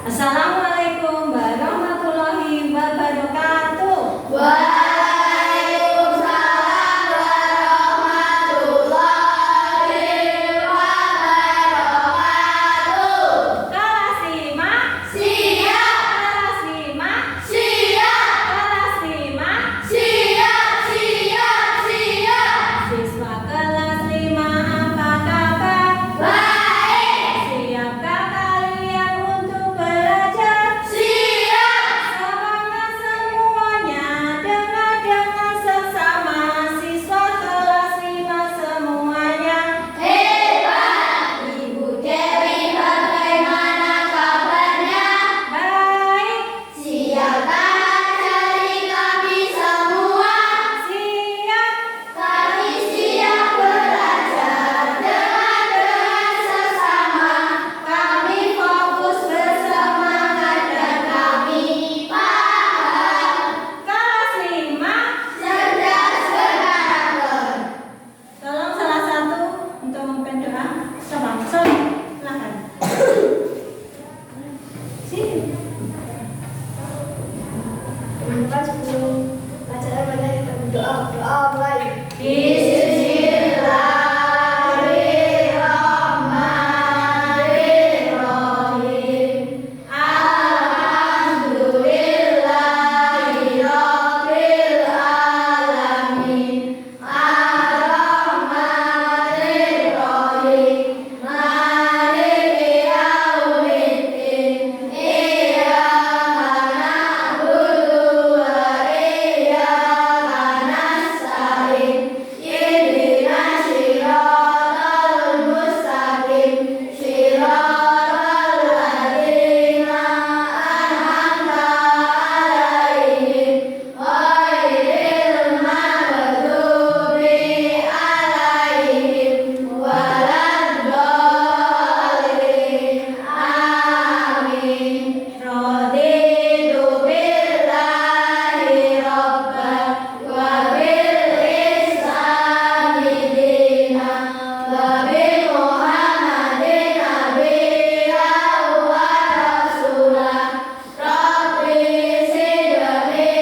Assalamualaikum warahmatullahi wabarakatuh. Waalaikumsalam warahmatullahi wabarakatuh. Kelas 5 Siap. Kelas 5 Siap. Kelas 5 Siap. Siap. Siap. Siswa kelas 5 apa kabar? Baik. Siapkah kalian untuk belajar? Siap. Semangat semuanya, dengar sesama siswa kelas 5 semuanya. Hebat. Ibu Dewi bagaimana kabarnya? Baik, Siapkah cari kami semua? siap. Kami siap belajar dengan sesama. Kami fokus bersemangat dan kami paham. Kelas 5, Cerdas berkarakter. tolong salah satu untuk memimpin doa. Coba, silakan. Sini. Teman-teman sebelum acara banyak kita berdoa. Doa mulai. Bismillahirrahmanirrahim. Alhamdulillahirabbil alamin. Ar-Rahmanir-Rahim. Maliki yaumiddin. Iyyaka na'budu wa iyyaka nasta'in. Ihdinas siratal mustaqim. Siratal ladzina an'amta 'alaihim ghairil maghdubi 'alaihim waladdallin. Amin. Raditu billahi rabban wa bil islami dinan wa bi Muhammadin nabiyyan wa rasulan. Rabbi zidni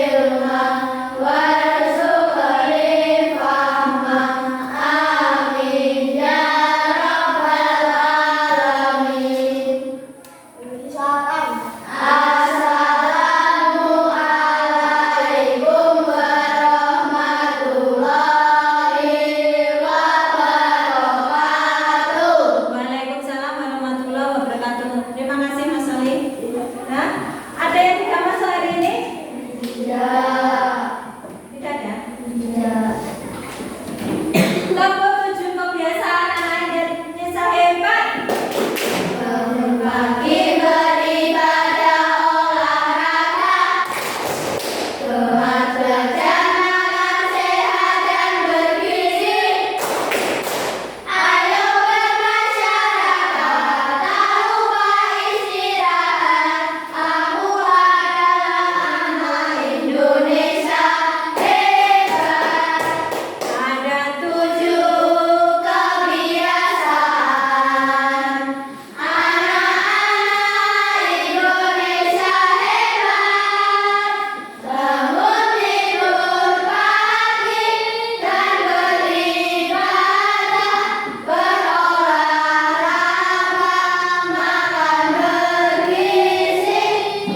ilman warzuqni fahman. Amin ya rabbal alamin. Assalamualaikum warahmatullahi wabarakatuh. Waalaikumsalam warahmatullahi wabarakatuh. Terima kasih Mas Solih. Nah, ada yang tidak masuk hari ini? Tidak. Tidak ada. Tidak. Kelompok 7 kebiasaan anak Indonesia hebat. Bangun pagi beribadah olahraga. Sehat belajar makan sehat dan bergizi. Ayo bermasyarakat, tak lupa istirahat. Kamu adalah anak Indonesia hebat. Ada 7 kebiasaan anak-anak Indonesia hebat. Bangun tidur pagi dan beribadah, berolahraga, makan bergizi,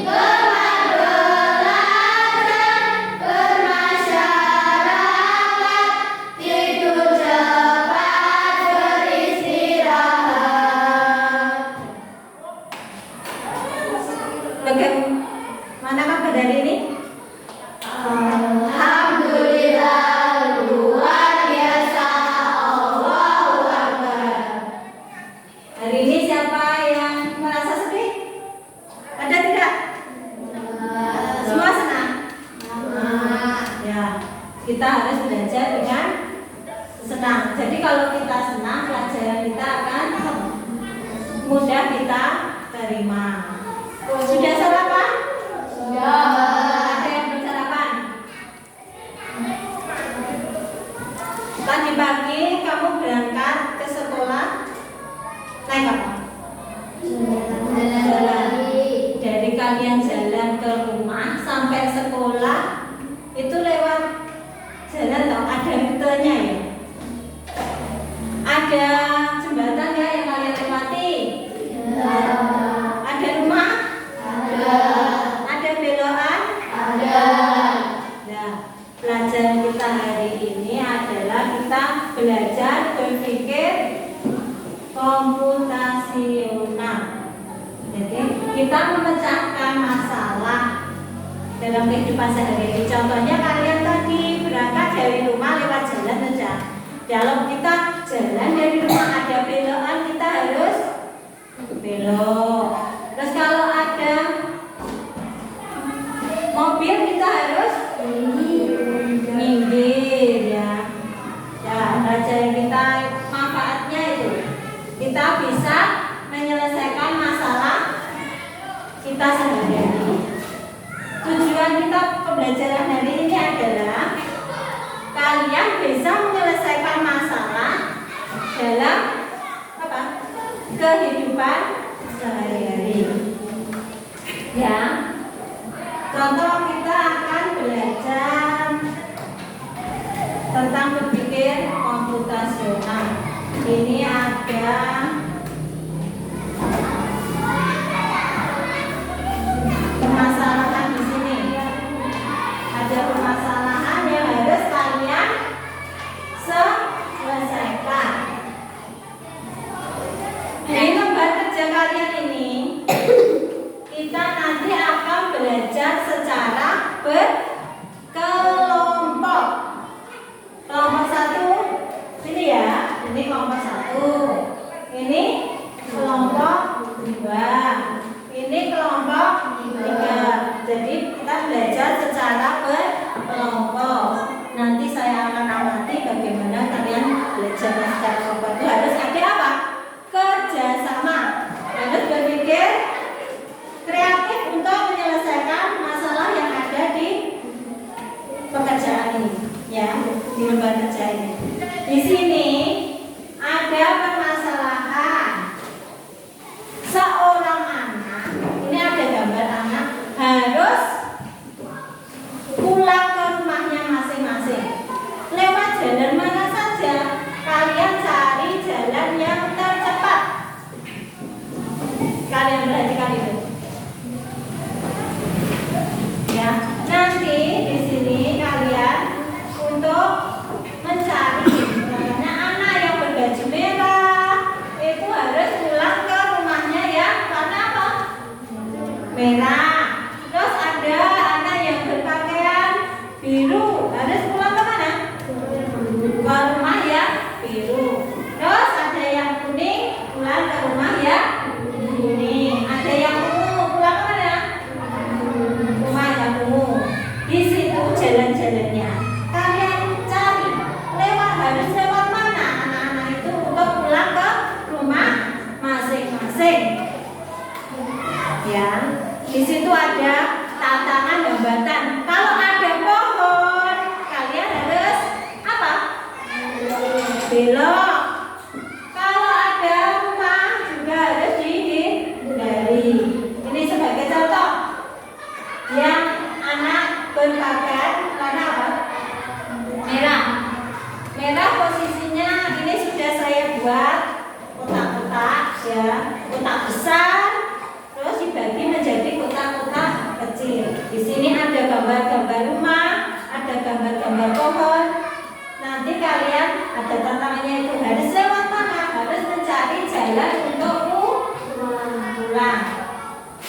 gemar belajar, bermasyarakat, tidur cepat, beristirahat. Bagaimana kabar hari ini? Alhamdulillah, luar biasa. Allahu Akbar. Hari ini siapa yang merasa sedih? Ada tidak? Semua senang? Ya, kita harus belajar dengan senang. Jadi kalau kita senang, pelajaran kita akan mudah kita terima. Sudah sarapan? Ada yang belum sarapan? Tadi pagi kamu berangkat ke sekolah naik apa? Jalan. komputasional. Jadi kita memecahkan masalah dalam kehidupan sehari-hari. Contohnya kalian tadi berangkat dari rumah lewat jalan saja. Kalau kita jalan dari rumah ada belokan, kita harus belok. Terus kalau ada mobil kita harus minggir ya. Ya, belajar kita manfaatnya itu kita bisa menyelesaikan masalah kita sehari-hari. Tujuan kita pembelajaran hari ini adalah kalian bisa menyelesaikan masalah dalam apa? Kehidupan sehari-hari. Ya. Contoh kita akan belajar tentang berpikir komputasional. Ini ada permasalahan di sini. Ada permasalahan yang harus kalian selesaikan. Di lembar kerja kalian ini kita nanti akan belajar secara berkelompok. Kelompok satu, ini ya, ini kelompok satu. Ini kelompok dua. Ini kelompok tiga. Jadi kita belajar secara berkelompok. Nanti saya akan amati bagaimana kalian belajar secara kelompok itu harus ada apa? Kerjasama. Harus berpikir kreatif untuk menyelesaikan masalah yang ada di pekerjaan ini, ya, di lembar kerja ini. Di sini ada permasalahan seorang anak. Ini ada gambar anak harus pulang ke rumahnya masing-masing. Lewat jalan mana saja, kalian cari jalan yang tercepat. Kalian perhatikan itu. Ya, nanti di sini kalian untuk mencari anak yang berbaju merah itu harus pulang ke rumahnya ya, karena apa? Merah. Terus ada anak yang berpakaian biru harus pulang ke mana? Ke rumah ya biru. Terus ada yang kuning pulang ke rumah ya kuning. Ada yang ungu pulang ke mana? Rumah yang ungu. Di situ jalan-jalannya. Kalian cari harus lewat mana anak-anak itu untuk pulang ke rumah masing-masing. Ya, di situ ada tantangan jembatan. Kalau ada pohon, kalian harus apa? Belok. Kalau ada rumah juga harus dihindari. Ini sebagai contoh. Yang anak berpakaian warna apa? Merah. Merah posisinya ini sudah saya buat kotak-kotak ya, kotak besar, terus dibagi menjadi kotak-kotak kecil. Di sini ada gambar-gambar rumah, ada gambar-gambar pohon. Nanti kalian ada tantangannya itu harus lewat mana? Harus mencari jalan untuk pulang.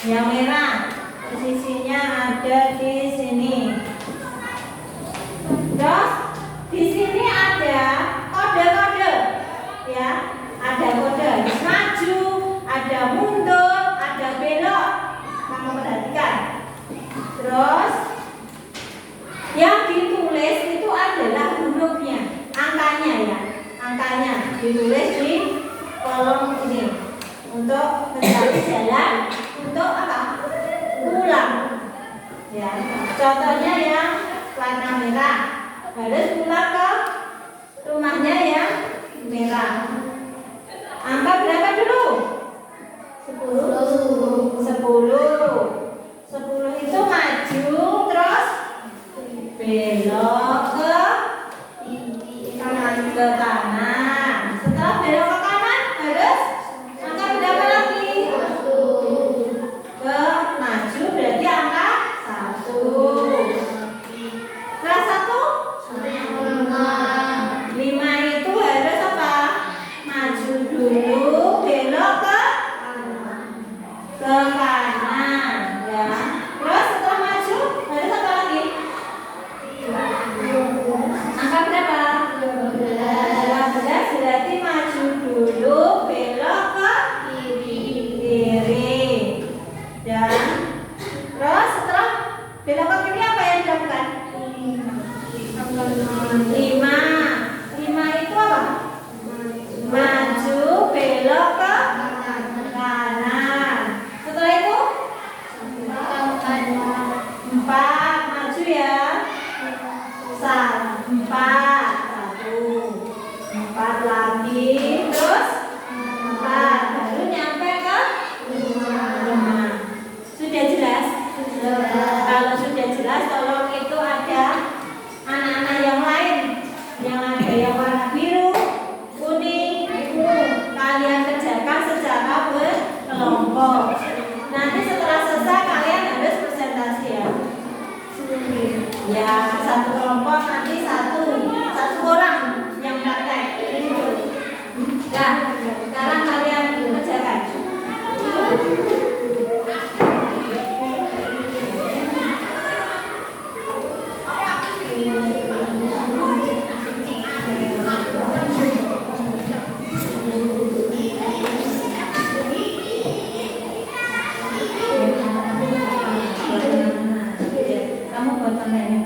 Yang merah posisinya ada di sini. Terus di sini ada kode-kode, ya, ada kode maju, ada mundur, ada belok. Kamu perhatikan. Terus yang ditulis itu adalah hurufnya, angkanya ya, angkanya ditulis di kolom ini untuk mencari jalan untuk apa? Pulang. Ya, contohnya yang warna merah. Harus pulang ke rumahnya yang merah. Angka berapa dulu? 10. 10 itu maju terus belok ke kanan. Setelah belok ke kanan harus angka berapa lagi? Ke maju berarti angka 1. Kelas 1 5 itu harus apa? Maju dulu kalian kerjakan secara berkelompok. Nanti setelah selesai kalian harus presentasi ya. Ya, satu kelompok nanti satu orang yang praktek. Nah, sekarang kalian kerjakan. Kamu buat tandanya.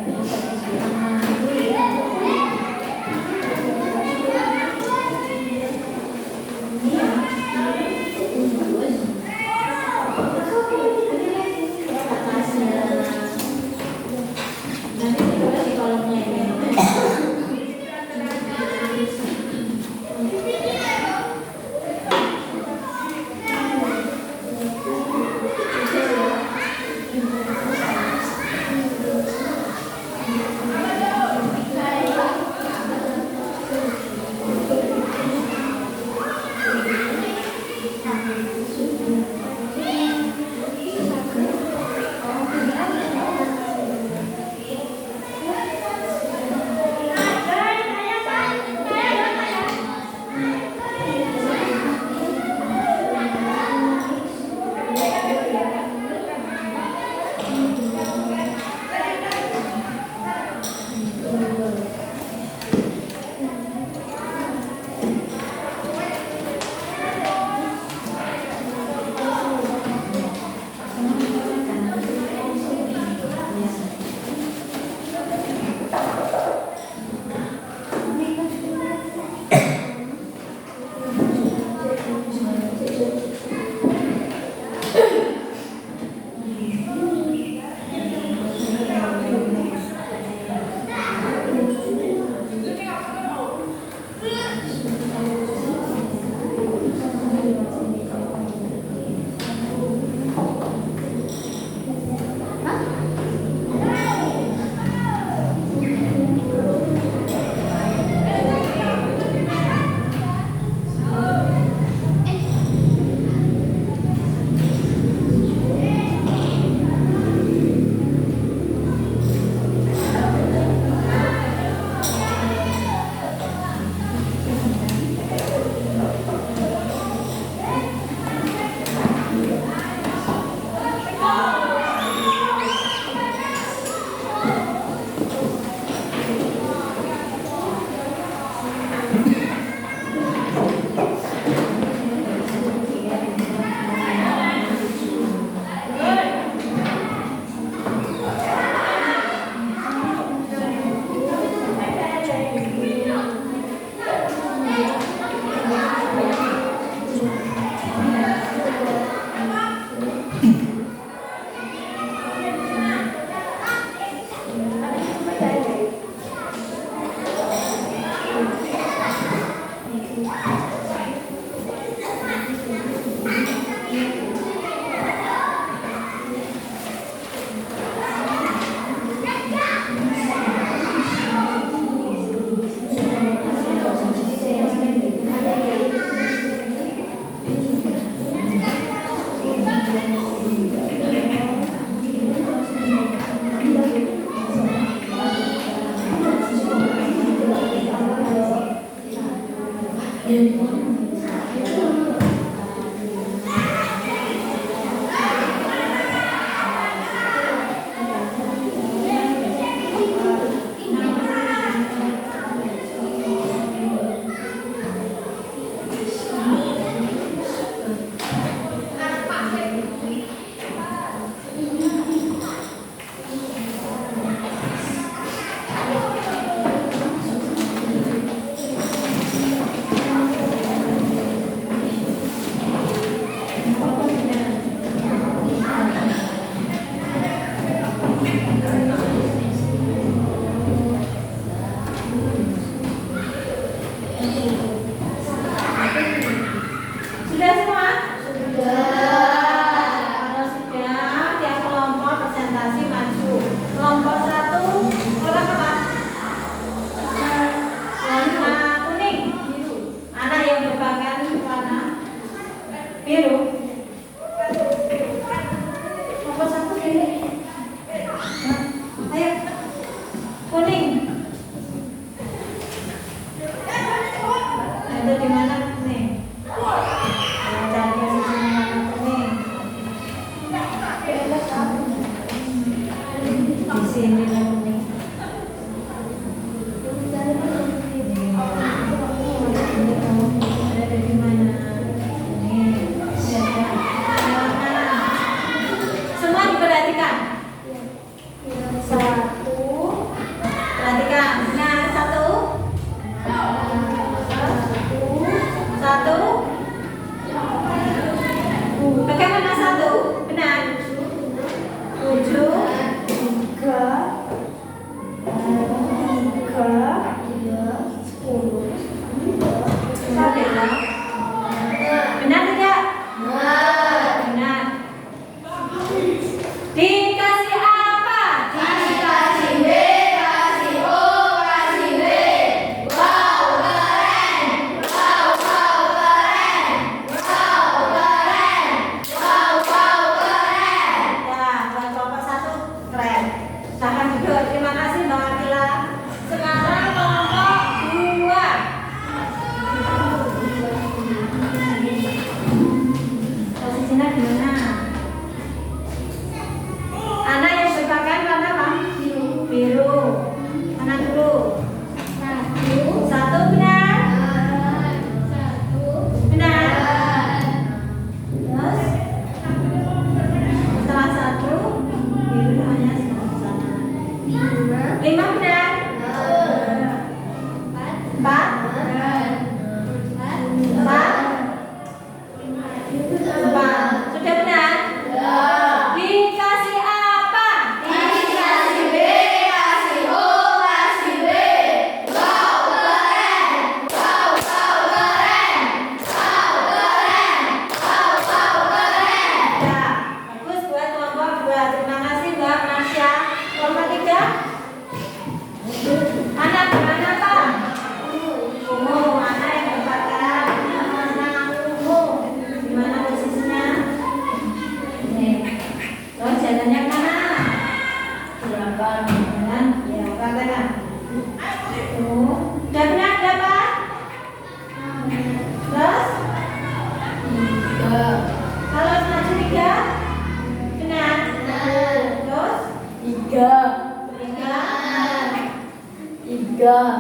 Sembilan.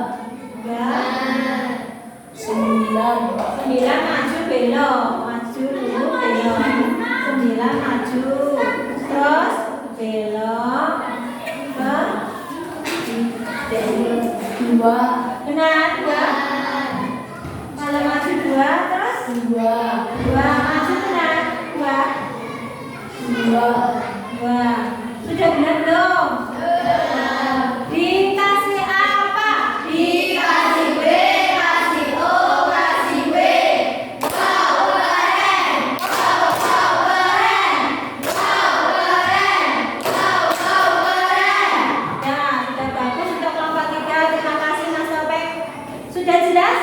Sembilan maju belok, maju dulu belok. Sembilan maju, terus belok ke Dua. benar dua. Kalau maju dua terus Dua. dua maju benar dua. Dua. Sudah benar belum? Dikasih apa? Dikasih B, kasih O, kasih B. Wow, keren. Wow, keren. Wow, keren. Wow, keren. Ya, sudah bagus untuk kelompok 3. Terima kasih Mas Topeng. Sudah jelas?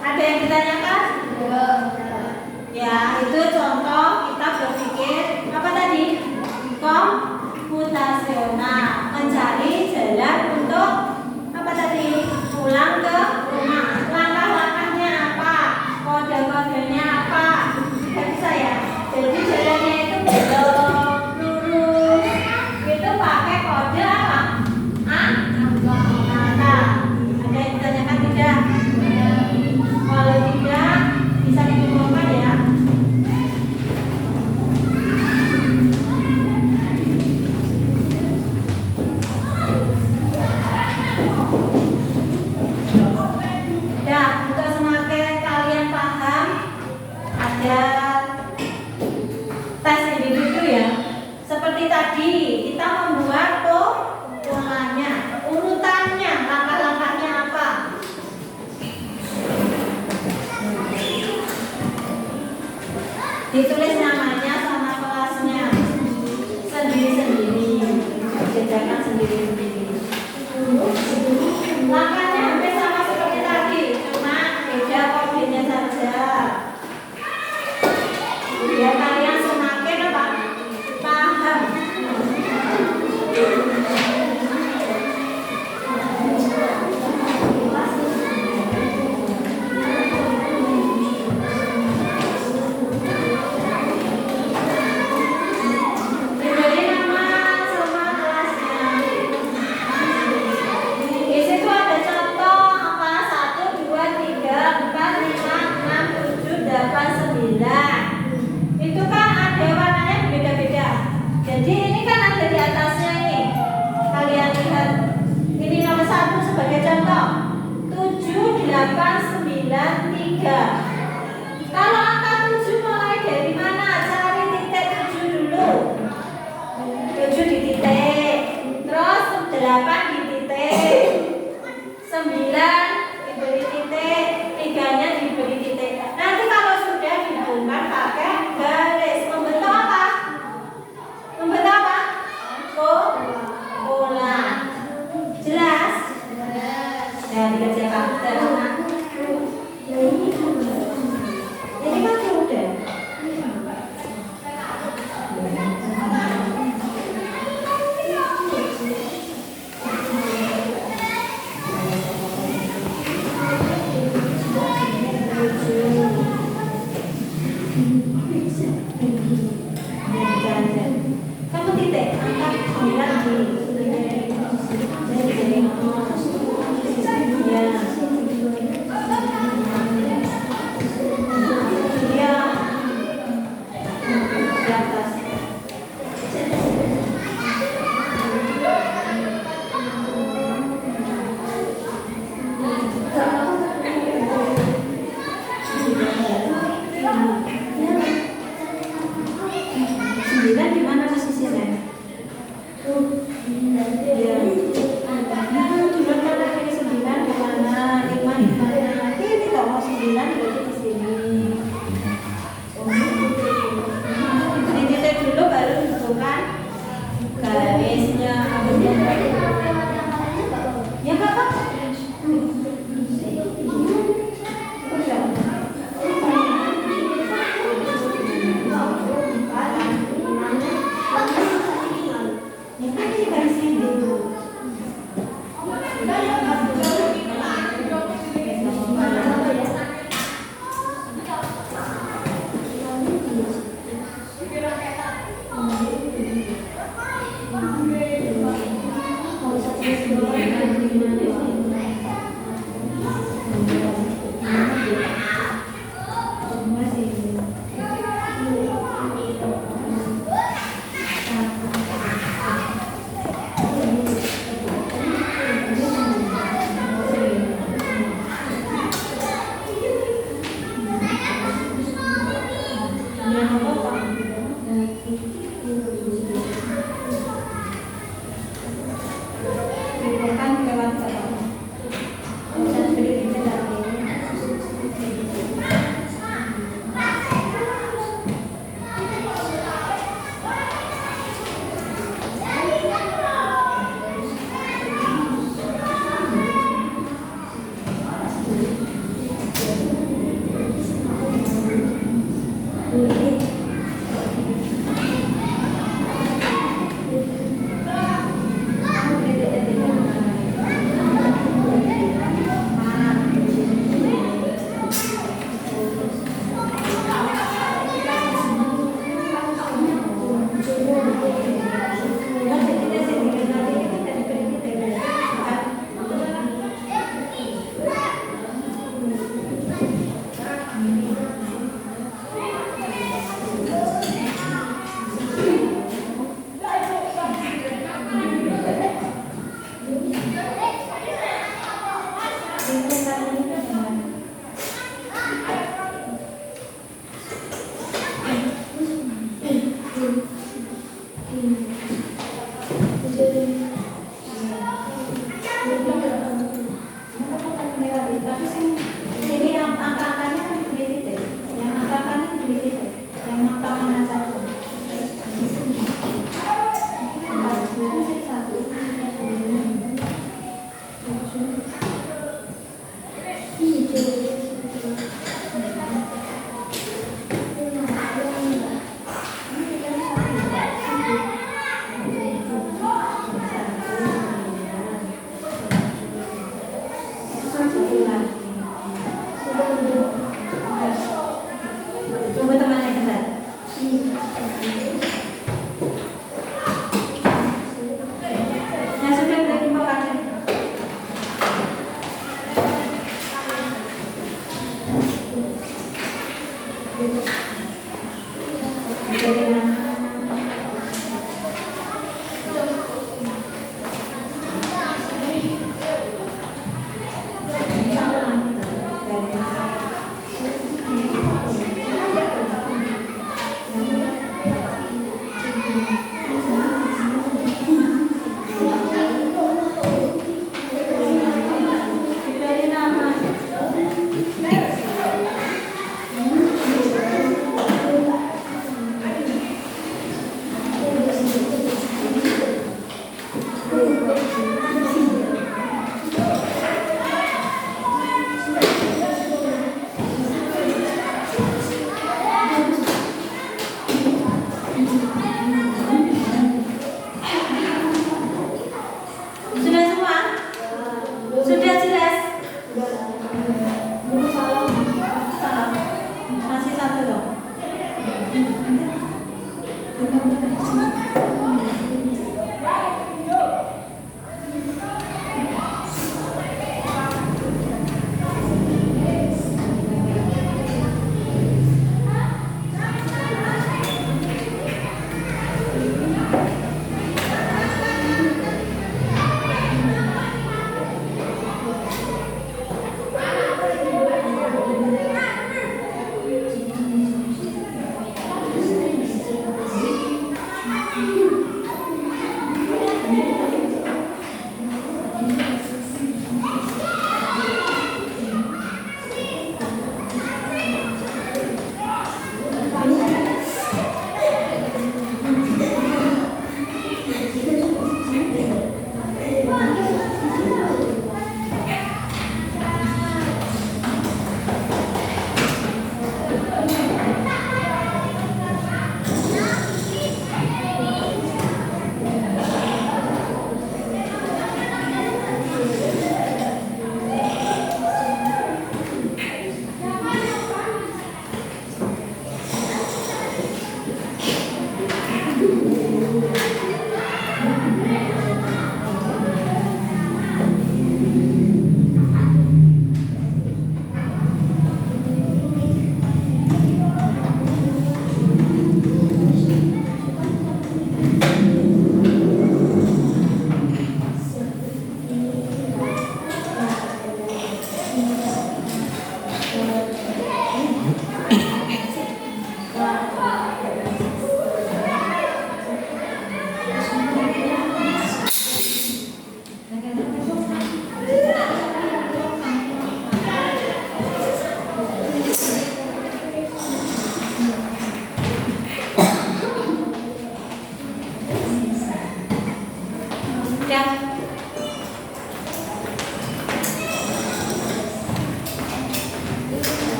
Ada yang ditanyakan? Ya, itu contoh kita berpikir apa tadi? Komputasional, mencari jalan untuk apa tadi? Pulang ke rumah. Langkah-langkahnya apa? Kode-kodenya apa? Tidak bisa ya? Jadi jalannya itu belok, lurus. Itu pakai kode apa? Angka. Ada yang ditanyakan tidak? Kalau tidak, bisa dikumpulkan ya. Ya, untuk semakin kalian paham, ada tes individu ya. Seperti tadi, kita membuat polanya, urutannya, langkah-langkahnya apa. Ditulis namanya sama kelasnya sendiri-sendiri, bedakan sendiri-sendiri. Langkahnya hampir sama seperti tadi, cuma beda kodenya saja. Biar kalian semakin apa? Paham. Diberi nama sama kelasnya. Di situ ada contoh angka 1, 2, 3, 4, 5, 6, 7, 8, 9. Itu kan ada warnanya berbeda-beda. Jadi ini kan ada di atasnya ini. Kalian lihat. Ini nomor 1 sebagai contoh. 7, 8, 9, 3. Kalau angka 7 mulai dari mana? Cari titik 7 dulu. 7 di titik. Terus 8 di titik. 9 diberi titik. 3-nya diberi titik. Nanti kalau sudah dihubungkan pakai garis. Membentuk apa? Membentuk apa? Pola. Jelas? Ya, dikerjakan. Ini kan sudah.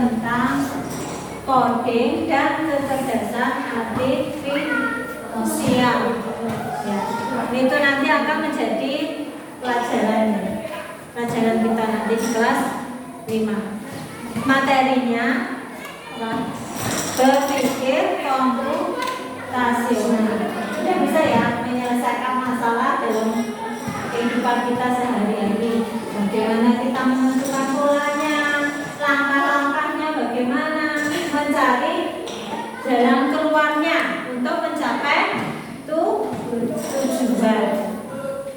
tentang coding dan kecerdasan artifisial. Ya, itu nanti akan menjadi pelajaran kita nanti di kelas 5. Materinya berpikir komputasional. Sudah bisa ya menyelesaikan masalah dalam kehidupan kita sehari-hari. Bagaimana kita menentukan polanya, langkah-langkahnya bagaimana, mencari jalan keluarnya untuk mencapai tujuan.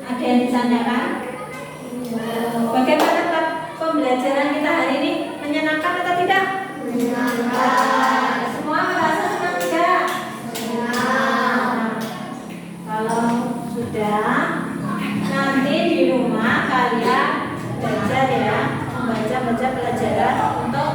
Ada yang ditanyakan? Bagaimana Pak pembelajaran kita hari ini? Menyenangkan atau tidak? Menyenangkan. Semua merasa senang tidak? Senang. Kalau sudah, nanti di rumah kalian belajar ya, membaca pelajaran untuk